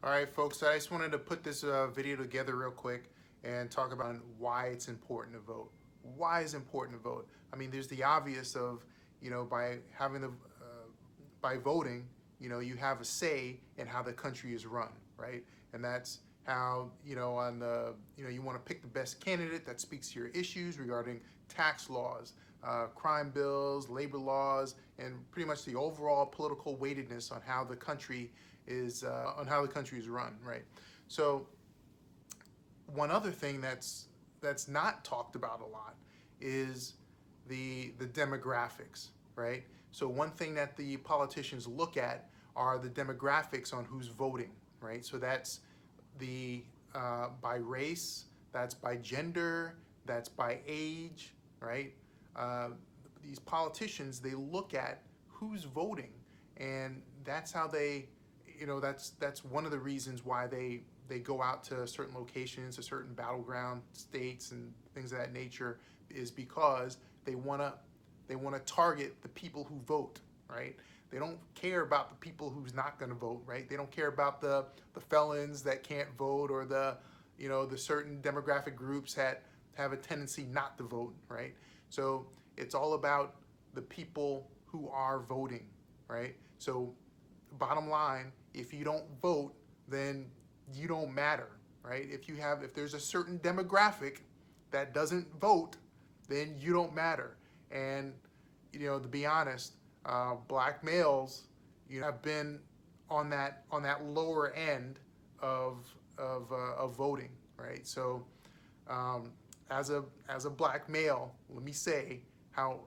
All right, folks, I just wanted to put this video together real quick and talk about why it's important to vote. Why is it important to vote? I mean, there's the obvious of, by having by voting, you have a say in how the country is run, right? And that's how, you want to pick the best candidate that speaks to your issues regarding tax laws, crime bills, labor laws, and pretty much the overall political weightedness on how the country is run, right? So one other thing that's not talked about a lot is the demographics, right? So one thing that the politicians look at are the demographics on who's voting, right? So that's the by race, that's by gender, that's by age, right? Uh, these politicians, they look at who's voting, and that's how they, that's one of the reasons why they go out to certain locations, to certain battleground states and things of that nature, is because they want to target the people who vote, right? They don't care about the people who's not going to vote, right? They don't care about the felons that can't vote, or the certain demographic groups that have a tendency not to vote, right? So it's all about the people who are voting, right? So bottom line, if you don't vote, then you don't matter, right? If there's a certain demographic that doesn't vote, then you don't matter. And to be honest, black males, have been on that lower end of voting, right? So um, as a black male, let me say how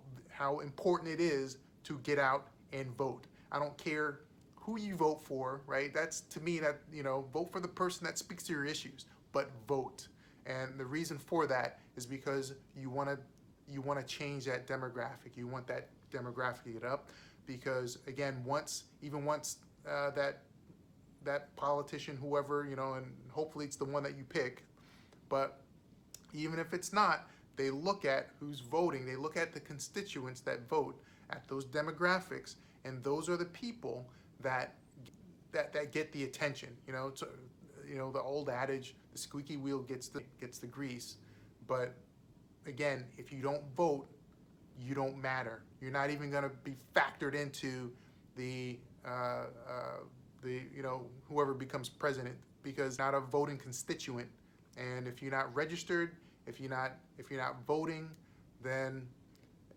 important it is to get out and vote. I don't care who you vote for, right? That's, to me, that, vote for the person that speaks to your issues, but vote. And the reason for that is because you want to change that demographic. You want that demographic to get up, because again, once that politician, whoever, and hopefully it's the one that you pick, but even if it's not, they look at who's voting. They look at the constituents that vote, at those demographics, and those are the people that get the attention. The old adage, the squeaky wheel gets the grease. But again, if you don't vote, you don't matter. You're not even going to be factored into the whoever becomes president, because you're not a voting constituent. And if you're not registered, if you're not voting, then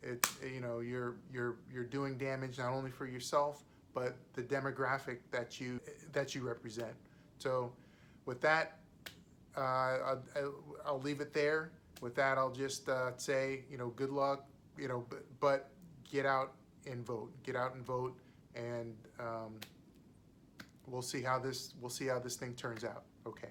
you're doing damage not only for yourself, but the demographic that you represent. So with that, I'll leave it there. With that, I'll just say, good luck, but get out and vote. Get out and vote, and we'll see how this thing turns out. Okay.